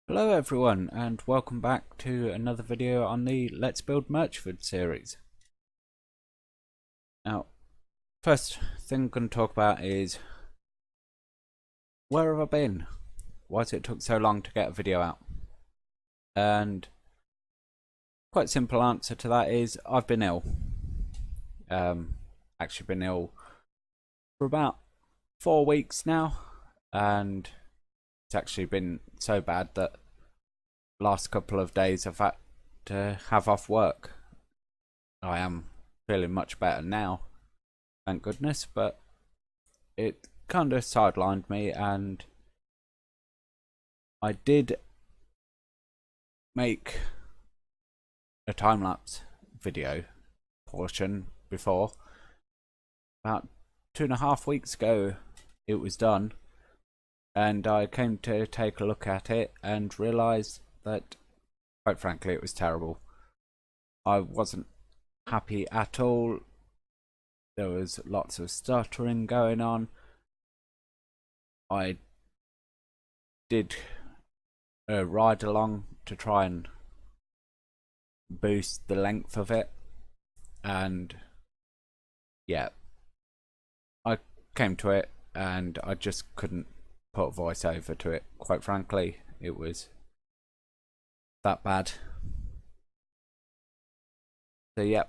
Hello everyone and welcome back to another video on the Let's Build Murchford series. Now, first thing I'm going to talk about is where have I been? Why has it took so long to get a video out? And quite simple answer to that is I've been ill. Actually been ill for about 4 weeks now, and it's actually been so bad that last couple of days I've had to have off work. I am feeling much better now, thank goodness, but it kind of sidelined me, and I did make a time-lapse video portion before. About 2.5 weeks ago it was done, and I came to take a look at it and realised that, quite frankly, it was terrible. I wasn't happy at all. There was lots of stuttering going on. I did a ride along to try and boost the length of it, and yeah, I came to it and I just couldn't put a voice over to it. Quite frankly, it was that bad. So yeah,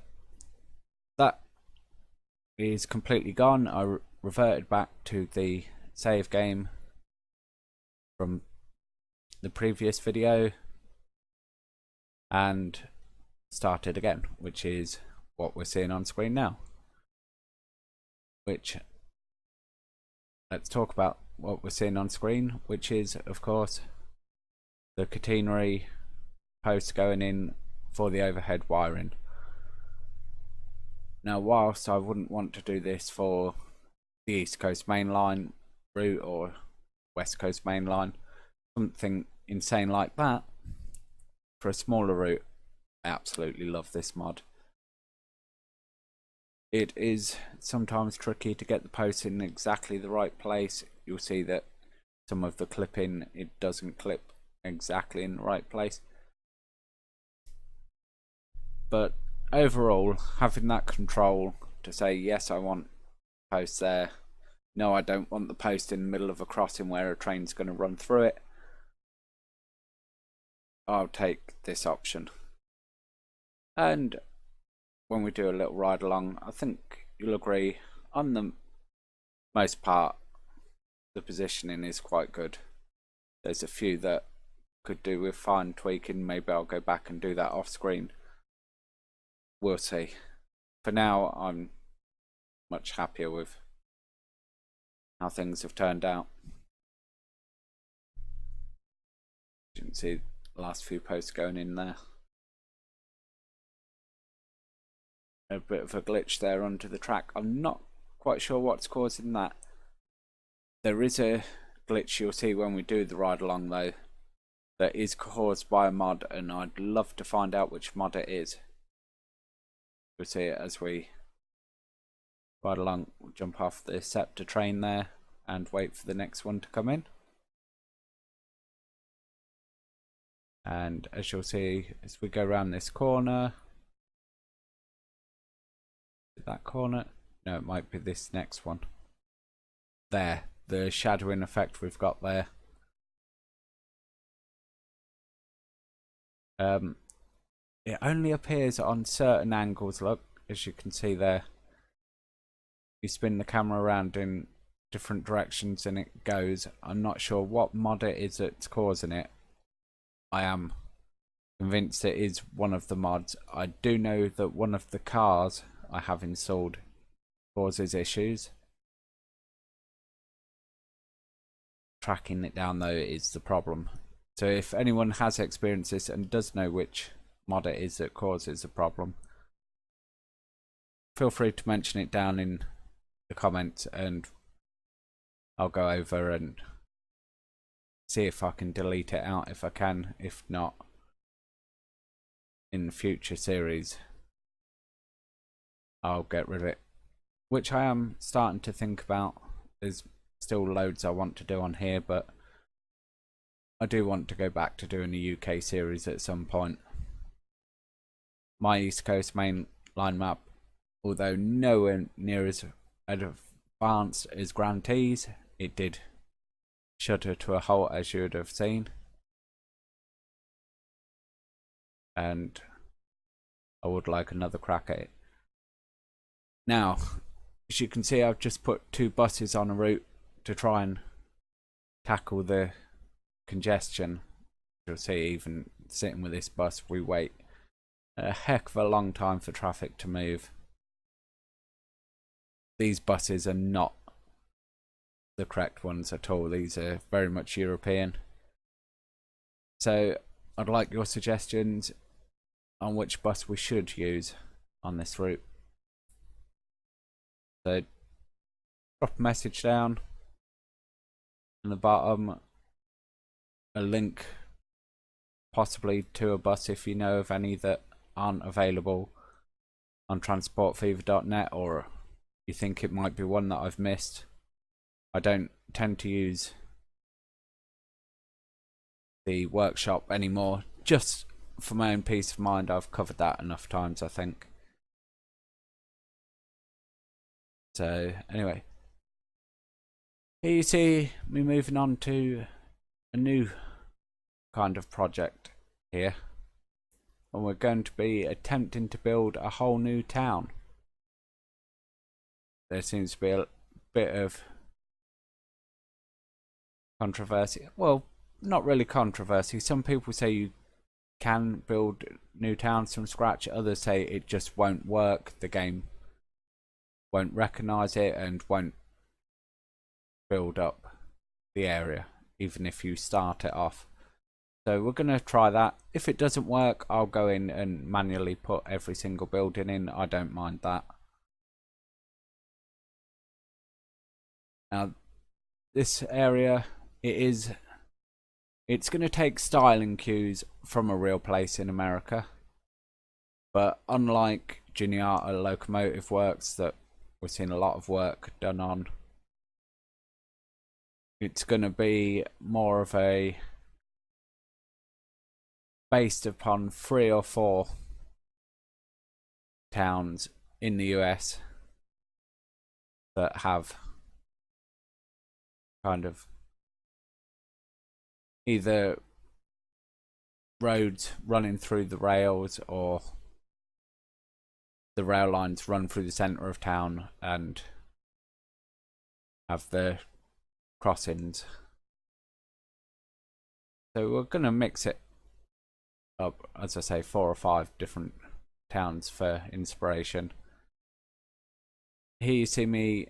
that is completely gone. I reverted back to the save game from the previous video and started again, which is what we're seeing on screen now. Which, let's talk about what we're seeing on screen, which is of course the catenary post going in for the overhead wiring. Now, whilst I wouldn't want to do this for the East Coast Main Line route or West Coast Main Line, something insane like that, for a smaller route, I absolutely love this mod. It is sometimes tricky to get the posts in exactly the right place. You'll see that some of the clipping, it doesn't clip exactly in the right place. But overall, having that control to say, yes, I want posts there, no, I don't want the post in the middle of a crossing where a train's going to run through it, I'll take this option. And when we do a little ride along, I think you'll agree, on the most part, the positioning is quite good. There's a few that could do with fine tweaking. Maybe I'll go back and do that off screen. We'll see. For now, I'm much happier with how things have turned out. You can see the last few posts going in there. A bit of a glitch there onto the track. I'm not quite sure what's causing that. There is a glitch you'll see when we do the ride along though, that is caused by a mod, and I'd love to find out which mod it is. We'll see it as we ride along. We'll jump off the Scepter train there and wait for the next one to come in. And as you'll see, as we go around this corner, that corner, no, it might be this next one there, the shadowing effect we've got there. It only appears on certain angles. Look, as you can see there, you spin the camera around in different directions and it goes. I'm not sure what mod it is that's causing it. I am convinced it is one of the mods. I do know that one of the cars I have installed causes issues. Tracking it down though is the problem. So if anyone has experienced this and does know which mod it is that causes the problem, feel free to mention it down in the comments and I'll go over and see if I can delete it out if I can. If not, in future series I'll get rid of it, which I am starting to think about. There's still loads I want to do on here, but I do want to go back to doing a UK series at some point. My East Coast mainline map, although nowhere near as advanced as Grantees, it did shudder to a halt, as you would have seen. And I would like another crack at it. Now, as you can see, I've just put 2 buses on a route to try and tackle the congestion. You'll see, even sitting with this bus, we wait a heck of a long time for traffic to move. These buses are not the correct ones at all. These are very much European. So I'd like your suggestions on which bus we should use on this route. So drop a message down in the bottom, a link possibly to a bus if you know of any that aren't available on transportfever.net, or you think it might be one that I've missed. I don't tend to use the workshop anymore, just for my own peace of mind. I've covered that enough times, I think. So anyway, here you see me moving on to a new kind of project here, and we're going to be attempting to build a whole new town. There seems to be a bit of controversy. Well, not really controversy. Some people say you can build new towns from scratch. Others say it just won't work. The game won't recognize it and won't build up the area, even if you start it off. So we're going to try that. If it doesn't work, I'll go in and manually put every single building in. I don't mind that. Now, this area, it's going to take styling cues from a real place in America. But unlike Juniata Locomotive Works that we're seeing a lot of work done on, it's going to be more of a based upon 3 or 4 towns in the US that have kind of either roads running through the rails, or the rail lines run through the centre of town and have the crossings. So we're going to mix it up, as I say, 4 or 5 different towns for inspiration. Here you see me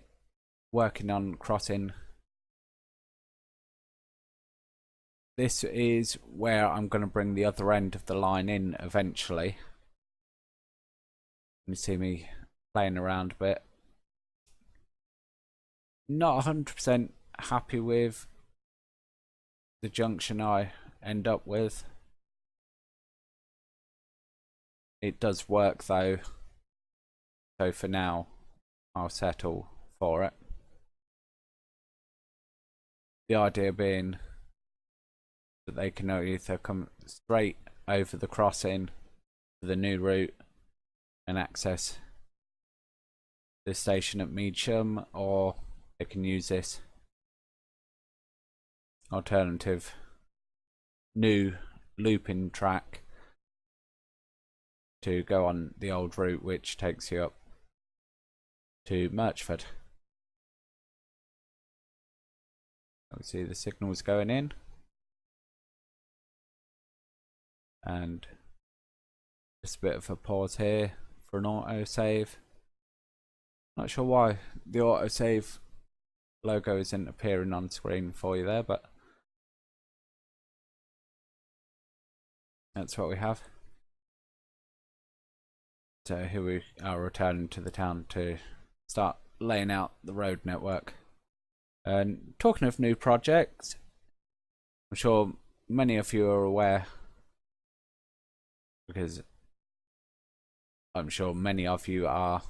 working on crossing. This is where I'm going to bring the other end of the line in eventually. You see me playing around a bit. Not 100% happy with the junction I end up with. It does work though, so for now I'll settle for it. The idea being that they can either come straight over the crossing to the new route and access the station at Meacham, or they can use this alternative new looping track to go on the old route, which takes you up to Murchford. See the signals going in, and just a bit of a pause here for an autosave. Not sure why the autosave logo isn't appearing on screen for you there, but that's what we have. So here we are returning to the town to start laying out the road network. And talking of new projects, I'm sure many of you are aware, because I'm sure many of you are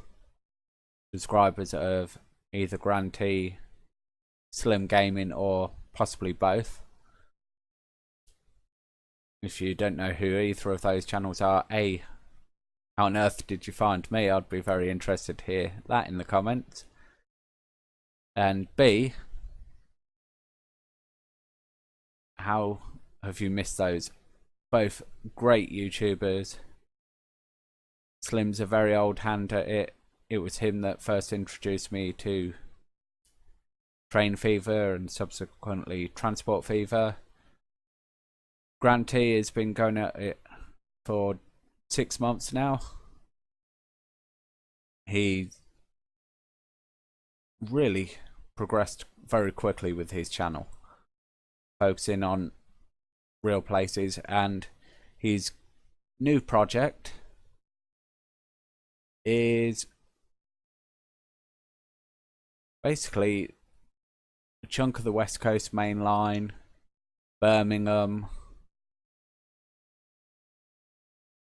subscribers of either Grantee, Slim Gaming, or possibly both. If you don't know who either of those channels are, A, how on earth did you find me? I'd be very interested to hear that in the comments. And B, how have you missed those? Both great YouTubers. Slim's a very old hand at it. It was him that first introduced me to Train Fever and subsequently Transport Fever. Grant T has been going at it for 6 months now. He really progressed very quickly with his channel, focusing on real places, and his new project is basically a chunk of the West Coast Main Line, Birmingham,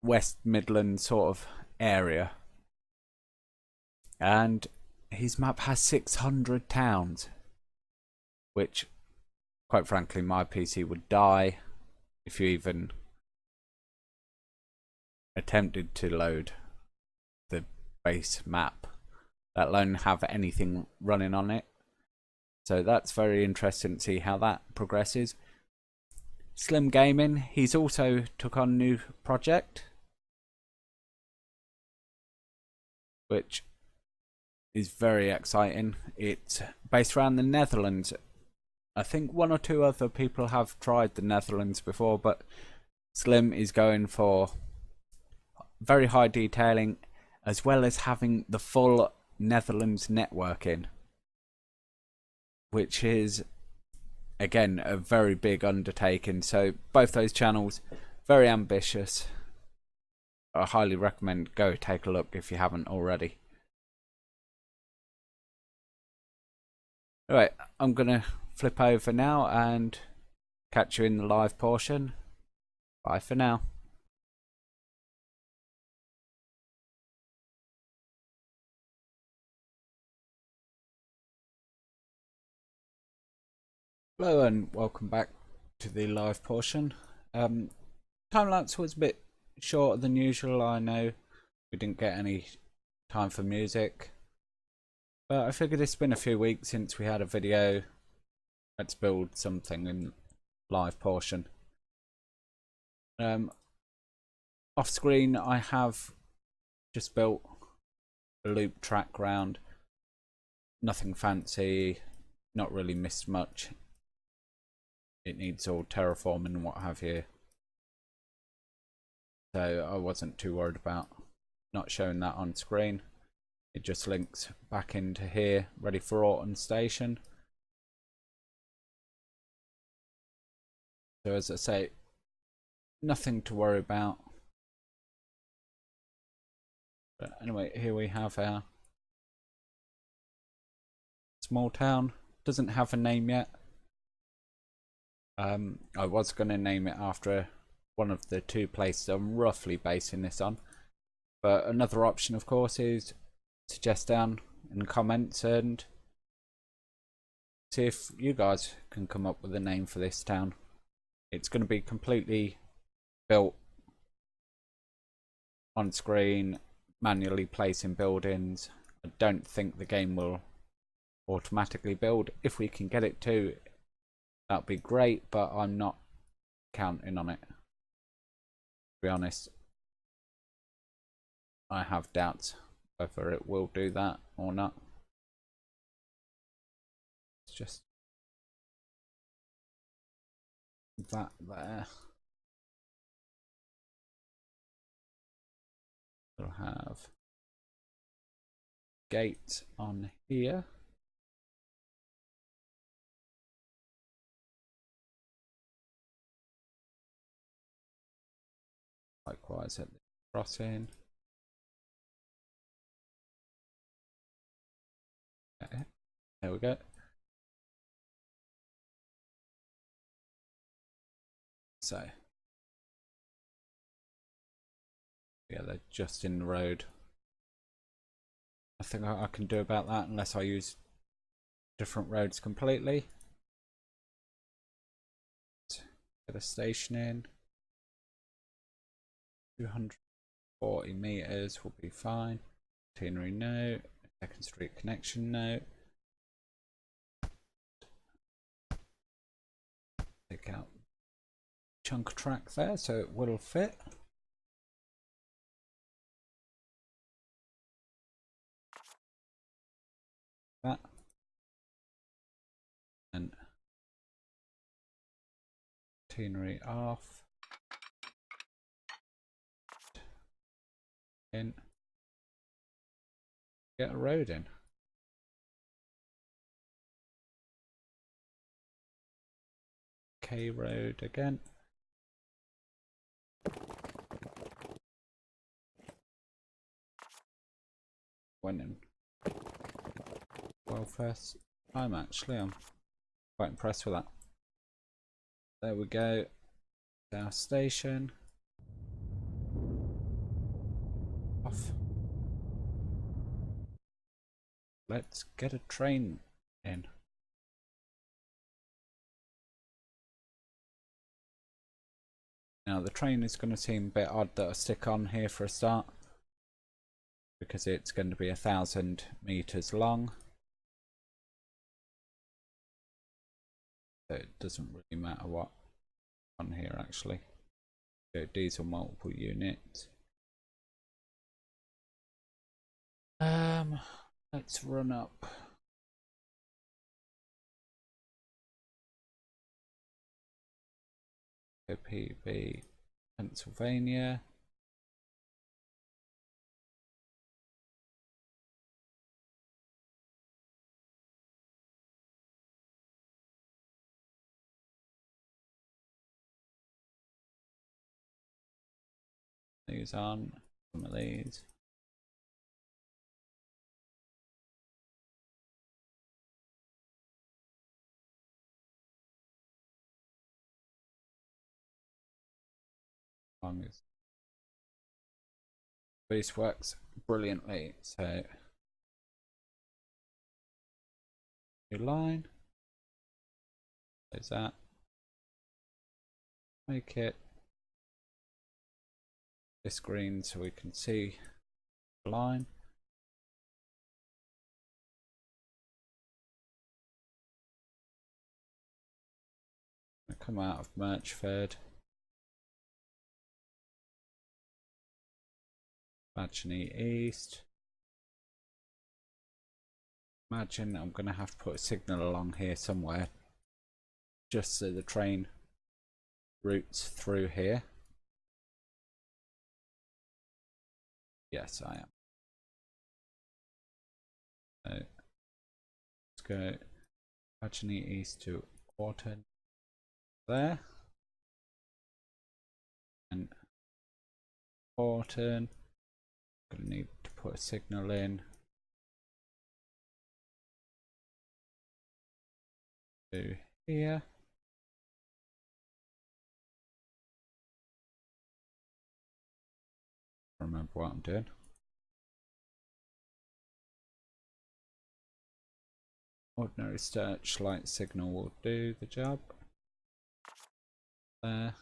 West Midlands sort of area, and his map has 600 towns, which quite frankly my PC would die if you even attempted to load the base map, let alone have anything running on it. So that's very interesting to see how that progresses. Slim Gaming, he's also took on a new project, which is very exciting. It's based around the Netherlands. I think 1 or 2 other people have tried the Netherlands before, but Slim is going for very high detailing, as well as having the full Netherlands networking, which is again a very big undertaking. So both those channels, very ambitious. I highly recommend go take a look if you haven't already. Alright, I'm gonna flip over now and catch you in the live portion. Bye for now. Hello and welcome back to the live portion. Time lapse was a bit shorter than usual. I know we didn't get any time for music, but I figured it's been a few weeks since we had a video. Let's build something in live portion. Off screen I have just built a loop track round, nothing fancy, not really missed much. It needs all terraforming and what have you, so I wasn't too worried about not showing that on screen. It just links back into here, ready for Orton Station. So as I say, nothing to worry about. But anyway, here we have our small town. Doesn't have a name yet. I was going to name it after one of the 2 places I'm roughly basing this on, but another option of course is suggest down in the comments and see if you guys can come up with a name for this town. It's going to be completely built on screen, manually placing buildings. I don't think the game will automatically build. If we can get it to, that'd be great, but I'm not counting on it, to be honest. I have doubts whether it will do that or not. It's just that there. We'll have gate on here. Likewise at the crossing. Okay, there we go. So yeah, they're just in the road. Nothing I can do about that unless I use different roads completely. Get a station in. 240 meters will be fine. Catenary no. Second street connection no. Take out chunk of track there so it will fit. That. And catenary off. In. Get a road in. K road again. Went in well first time actually. I'm quite impressed with that. There we go. Our station. Off. Let's get a train in. Now the train is going to seem a bit odd that I stick on here for a start, because it's going to be 1,000 meters long. So it doesn't really matter what on here actually. So diesel multiple units. Let's run up. PB Pennsylvania. These on some of these. Long as this works brilliantly. So new line. There's that. Make it this green so we can see the line. I come out of Merchford. Badgerny East. Imagine I'm going to have to put a signal along here somewhere just so the train routes through here. Yes, I am. So let's go Badgerny East to Orton there. And Orton. Gonna need to put a signal in to here. Remember what I'm doing. Ordinary searchlight signal will do the job. There.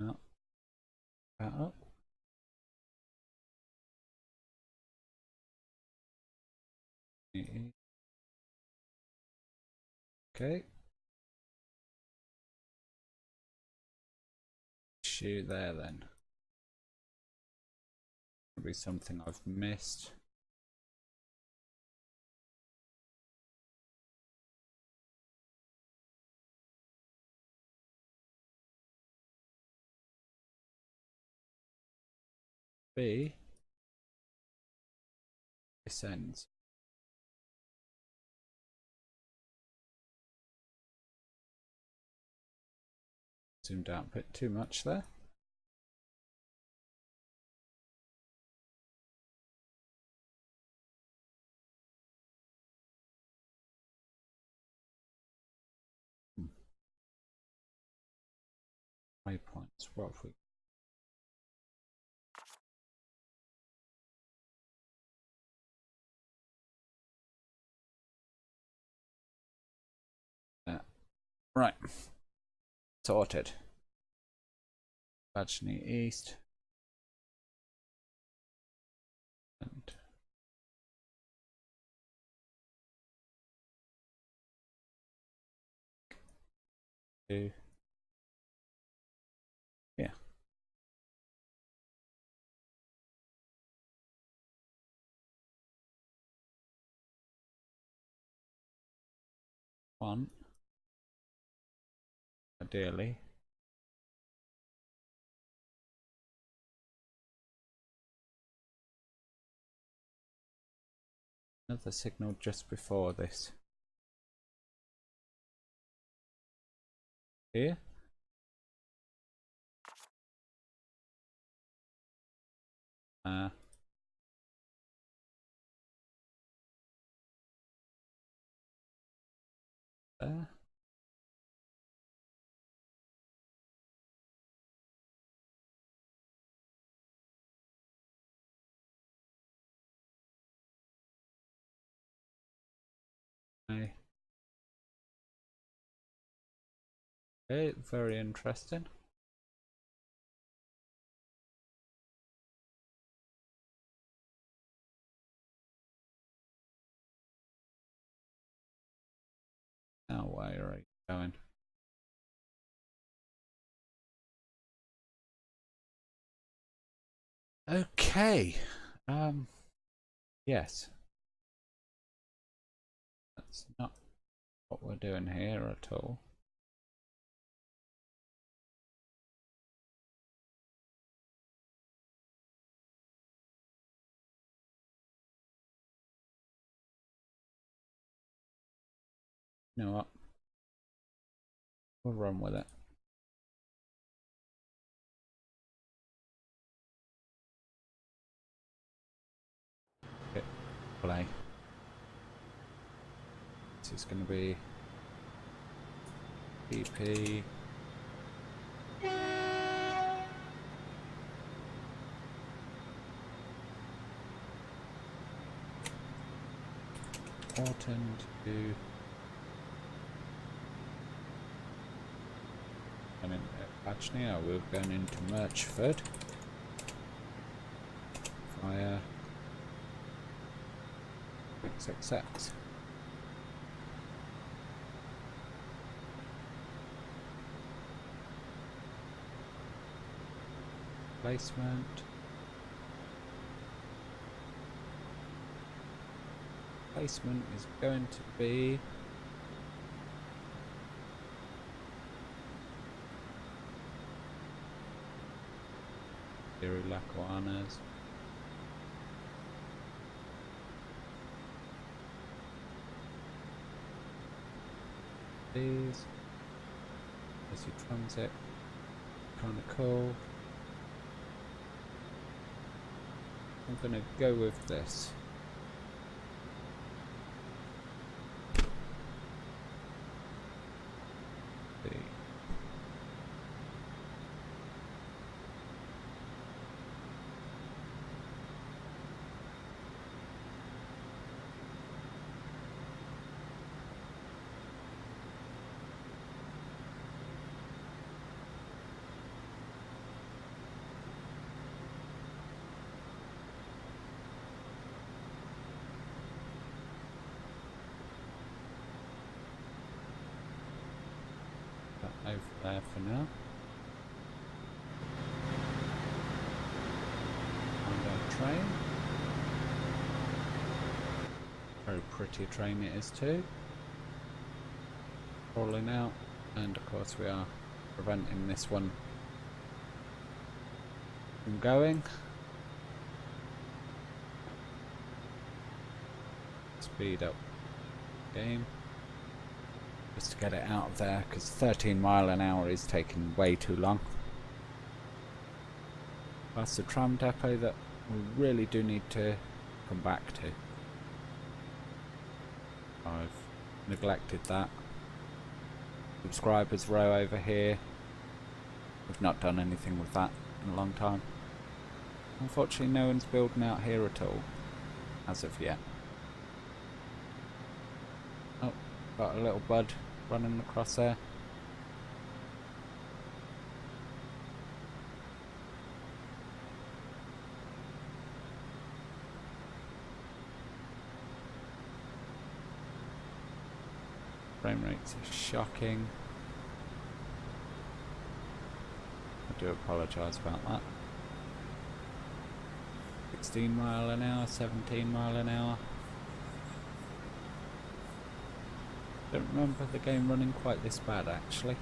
No. That up. Okay. Issue there then. Maybe something I've missed. B descends. Zoomed out a bit too much there. Waypoints. What have we? Right. Sorted. Badgley East. And two. Yeah. One. Ideally. Another signal just before this. Here. There. Okay, very interesting. Now where are you going? Okay. Yes. That's not what we're doing here at all. You know what? We'll run with it. Hit play. This is going to be PP. Orton to. I mean, actually, we're going into Merchford via XXX. Placement. Placement is going to be Lackawannas. These. As you transit. Kind of cool. I'm gonna go with this. Over there for now. Find our train. Very pretty train it is too. Rolling out, and of course we are preventing this one from going. Speed up game. Just to get it out of there, because 13 mile an hour is taking way too long. That's the tram depot that we really do need to come back to. I've neglected that. Subscribers row over here. We've not done anything with that in a long time. Unfortunately, no one's building out here at all, as of yet. Oh, got a little bud running across there. Frame rates are shocking. I do apologise about that. 16 mile an hour, 17 mile an hour. Don't remember the game running quite this bad actually.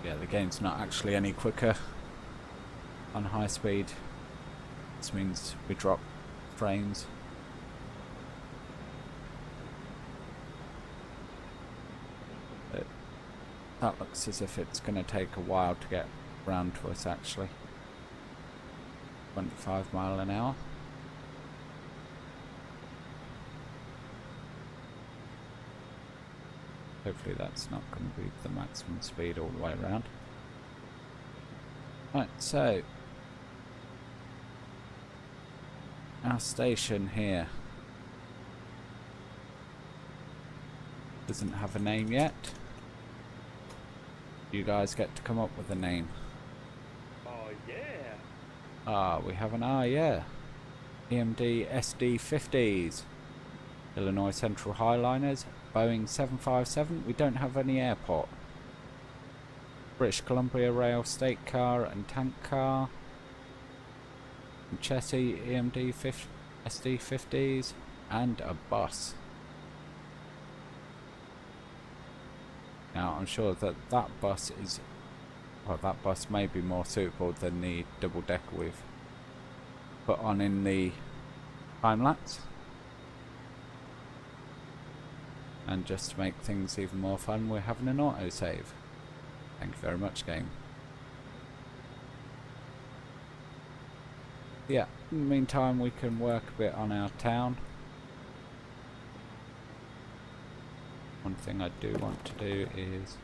Yeah, the game's not actually any quicker on high speed. This means we drop frames. But that looks as if it's going to take a while to get round to us actually. 25 mile an hour. Hopefully that's not going to be the maximum speed all the way around. Right, so our station here doesn't have a name yet. You guys get to come up with a name. Oh yeah. Ah, we have an yeah. EMD SD50s. Illinois Central Highliners. Boeing 757. We don't have any airport. British Columbia Rail State Car and Tank Car. Chessie EMD SD50s. And a bus. Now I'm sure that that bus is... well, that bus may be more suitable than the double decker we've put on in the time lapse. And just to make things even more fun, we're having an autosave. Thank you very much, game. Yeah, in the meantime we can work a bit on our town. One thing I do want to do is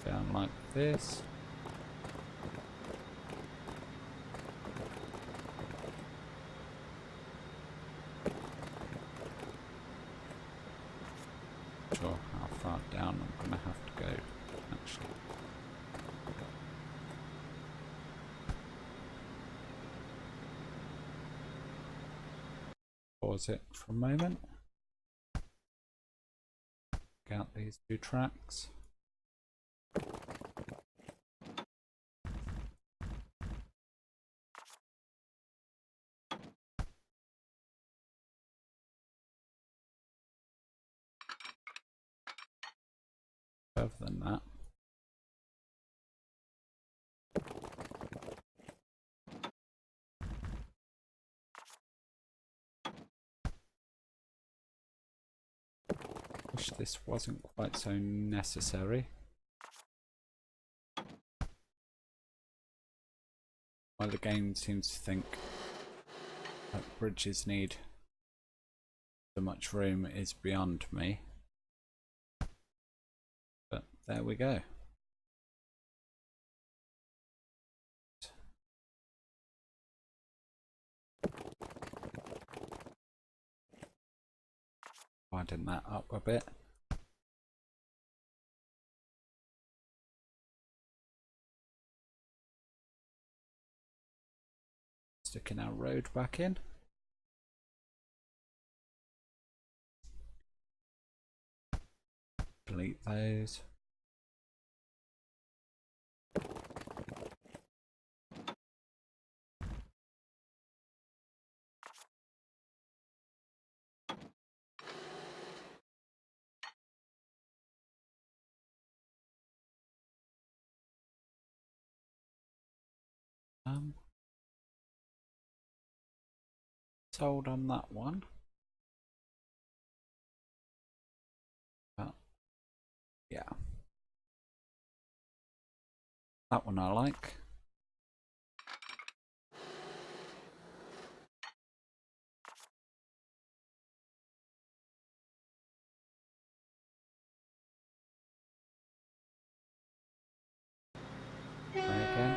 down like this. Sure how far down I'm gonna have to go actually. Pause it for a moment. Take out these two tracks. Further than that. Wish this wasn't quite so necessary. Well, the game seems to think that bridges need so much room is beyond me. But there we go. Widen that up a bit. Sticking our road back in. Delete those. Sold on that one. But yeah, that one I like. Try again.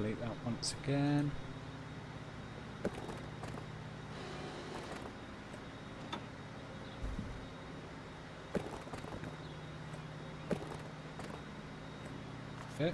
delete that once again. Okay.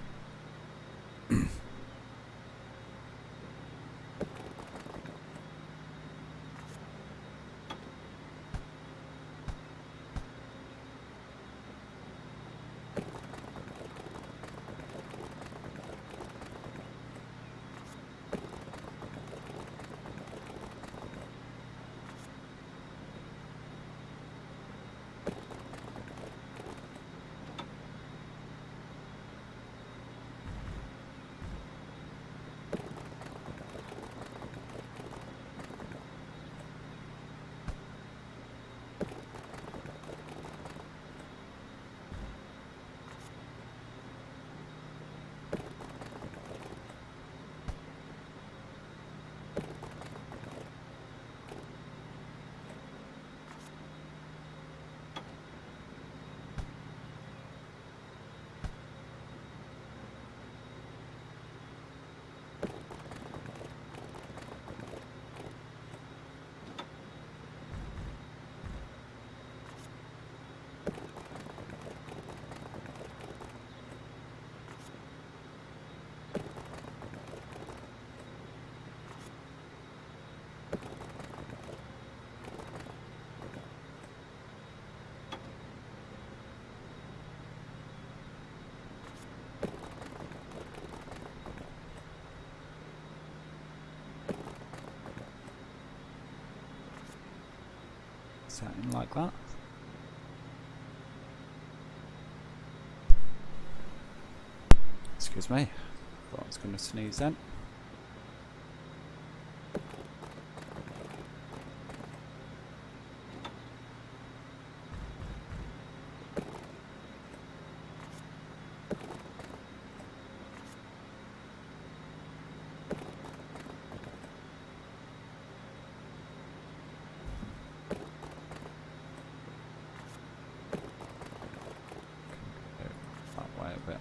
Something like that. Excuse me. Thought I was going to sneeze then. That way a bit.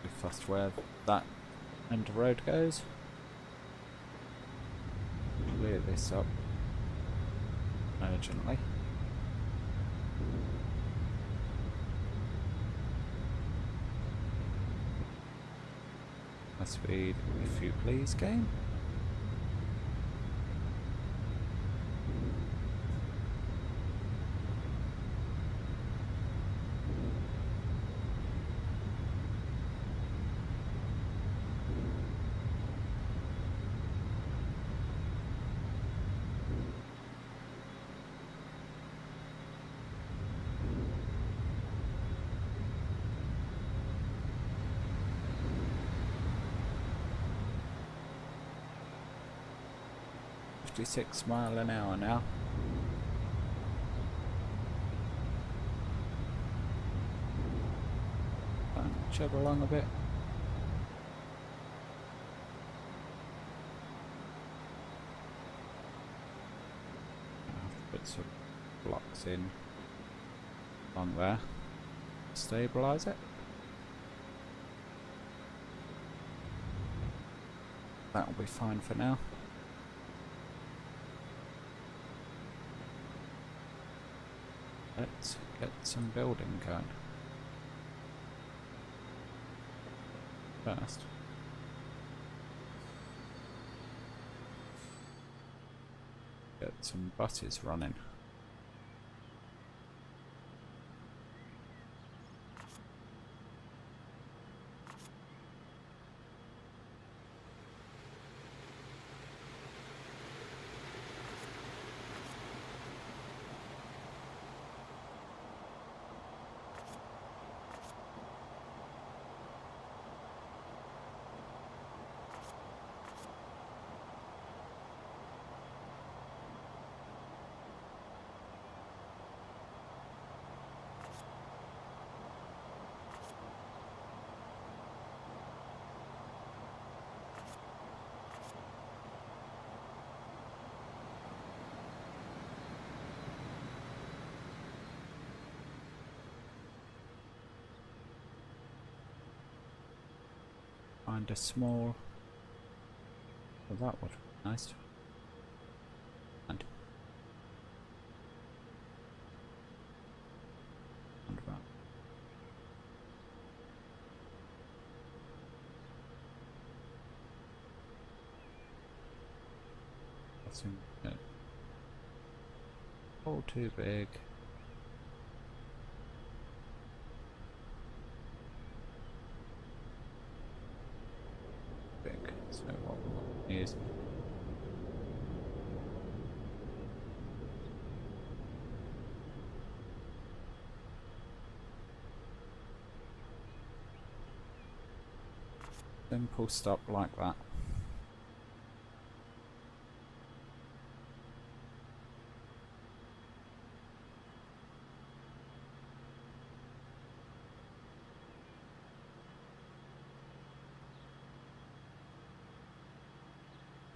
Be fussed where that end of road goes. Clear this up urgently. My speed, if you please, game. £56 an hour now. Chug along a bit. Put some blocks in along there. Stabilise it. That'll be fine for now. Let's get some building going. First. Get some buses running. find a small. Well, that would be nice. And about. That's in, all too big. So what we want is simple stop like that.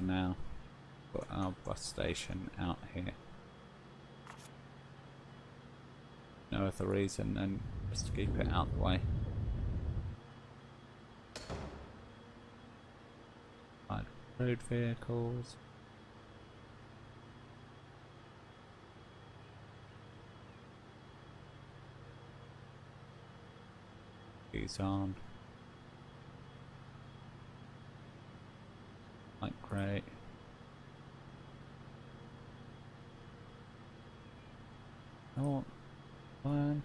Now put our bus station out here. No other reason than just to keep it out of the way. Like road vehicles. These on. Like great. Oh, plan.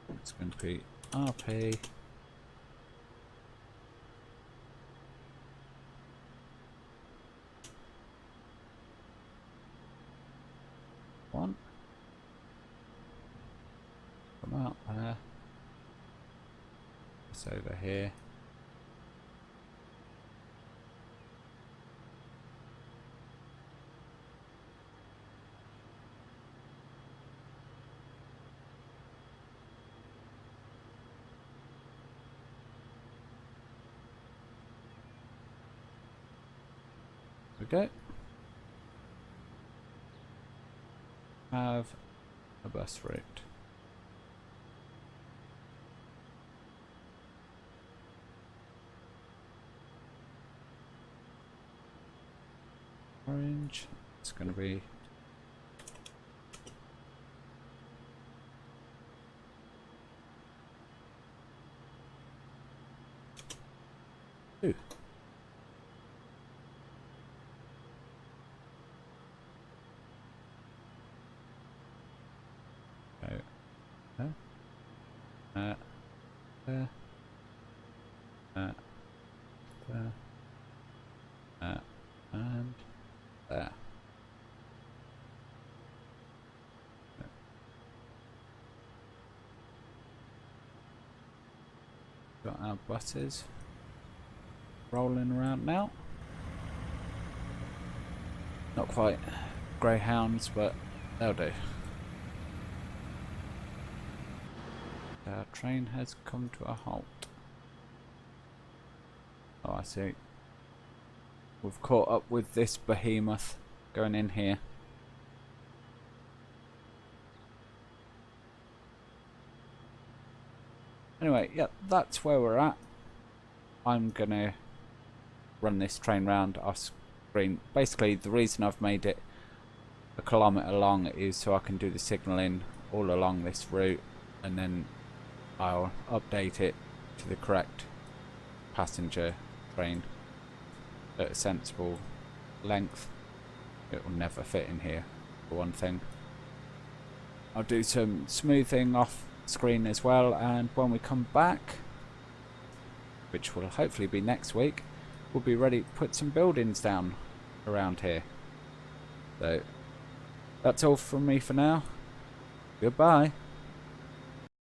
It's going to be RP. One. Come out there. It's over here. Go. Have a bus route. Orange. It's going to be two. And there. Got our buses rolling around now. Not quite greyhounds, but they'll do. Our train has come to a halt. Oh, I see. We've caught up with this behemoth going in here. Anyway, yeah, that's where we're at. I'm gonna run this train round off screen. Basically, the reason I've made it a kilometre long is so I can do the signalling all along this route, and then I'll update it to the correct passenger train at a sensible length. It will never fit in here, for one thing. I'll do some smoothing off screen as well, and when we come back, which will hopefully be next week, we'll be ready to put some buildings down around here. So that's all from me for now. Goodbye.